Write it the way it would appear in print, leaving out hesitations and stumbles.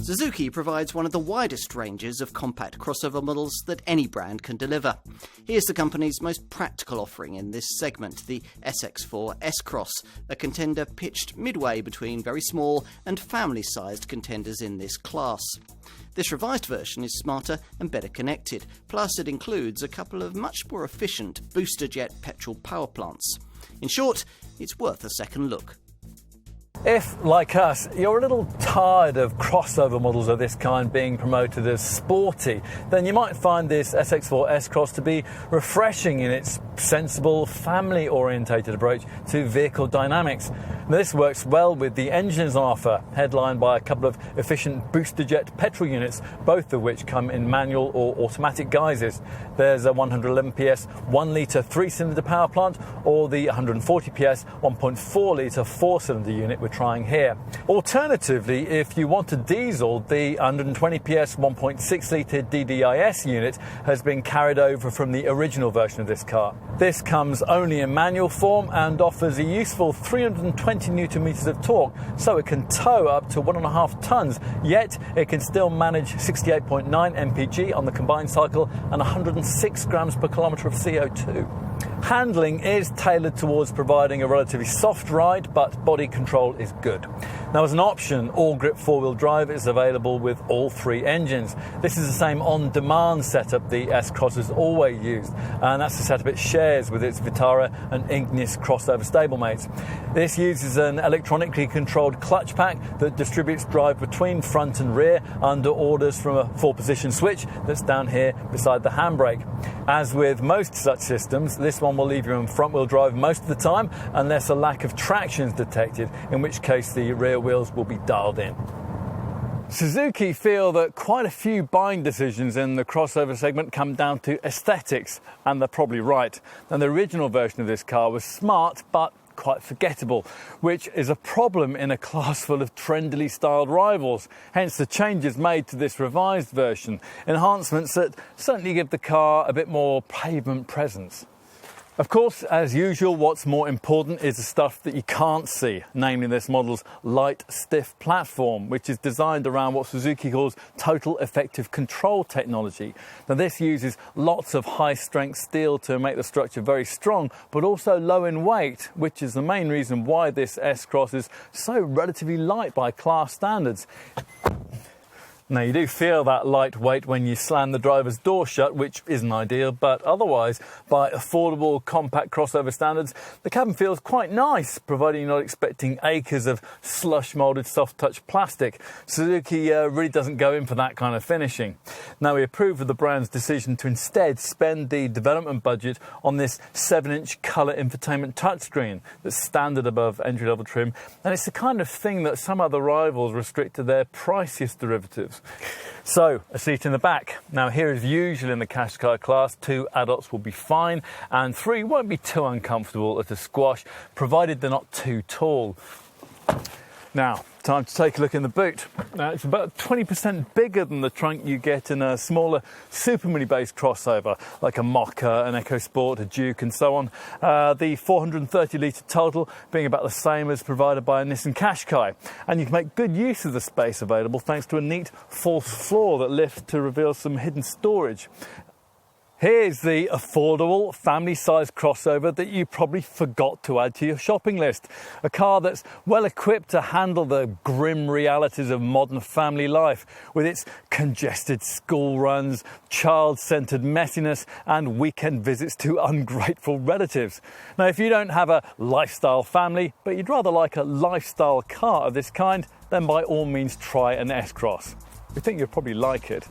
Suzuki provides one of the widest ranges of compact crossover models that any brand can deliver. Here's the company's most practical offering in this segment, the SX4 S-CROSS, a contender pitched midway between very small and family-sized contenders in this class. This revised version is smarter and better connected, plus it includes a couple of much more efficient booster jet petrol power plants. In short, it's worth a second look. If, like us, you're a little tired of crossover models of this kind being promoted as sporty, then you might find this SX4 S-CROSS to be refreshing in its sensible, family-orientated approach to vehicle dynamics. Now, this works well with the engines on offer, headlined by a couple of efficient booster jet petrol units, both of which come in manual or automatic guises. There's a 111 PS 1-litre 3-cylinder power plant, or the 140 PS 1.4-litre 4-cylinder unit we're trying here. Alternatively, if you want a diesel, the 120 PS 1.6-litre DDIS unit has been carried over from the original version of this car. This comes only in manual form and offers a useful 320 Newton meters of torque, so it can tow up to 1.5 tons, yet it can still manage 68.9 mpg on the combined cycle and 106 grams per kilometre of CO2. Handling is tailored towards providing a relatively soft ride, but body control is good. Now, as an option, all-grip four-wheel drive is available with all three engines. This is the same on-demand setup the S-CROSS has always used, and that's the setup it shares with its Vitara and Ignis crossover stablemates. This uses an electronically controlled clutch pack that distributes drive between front and rear under orders from a 4-position switch that's down here beside the handbrake. As with most such systems, this one will leave you in front-wheel drive most of the time unless a lack of traction is detected, in which case the rear wheels will be dialed in. Suzuki feel that quite a few buying decisions in the crossover segment come down to aesthetics, and they're probably right. And the original version of this car was smart, but quite forgettable, which is a problem in a class full of trendily styled rivals. Hence the changes made to this revised version, enhancements that certainly give the car a bit more pavement presence. Of course, as usual, what's more important is the stuff that you can't see, namely this model's light, stiff platform, which is designed around what Suzuki calls total effective control technology. Now, this uses lots of high-strength steel to make the structure very strong, but also low in weight, which is the main reason why this S-CROSS is so relatively light by class standards. Now, you do feel that lightweight when you slam the driver's door shut, which isn't ideal, but otherwise, by affordable compact crossover standards, the cabin feels quite nice, providing you're not expecting acres of slush-moulded soft-touch plastic. Suzuki really doesn't go in for that kind of finishing. Now, we approve of the brand's decision to instead spend the development budget on this 7-inch colour infotainment touchscreen that's standard above entry-level trim, and it's the kind of thing that some other rivals restrict to their priciest derivatives. So, a seat in the back. Now, here as usual in the Qashqai class, 2 adults will be fine and 3 won't be too uncomfortable at a squash, provided they're not too tall. Now, time to take a look in the boot. Now, it's about 20% bigger than the trunk you get in a smaller Super Mini-based crossover, like a Mocha, an EcoSport, a Duke, and so on. The 430-litre total being about the same as provided by a Nissan Qashqai. And you can make good use of the space available thanks to a neat false floor that lifts to reveal some hidden storage. Here's the affordable, family-sized crossover that you probably forgot to add to your shopping list. A car that's well equipped to handle the grim realities of modern family life, with its congested school runs, child-centred messiness, and weekend visits to ungrateful relatives. Now, if you don't have a lifestyle family, but you'd rather like a lifestyle car of this kind, then by all means try an S-CROSS. We think you'll probably like it.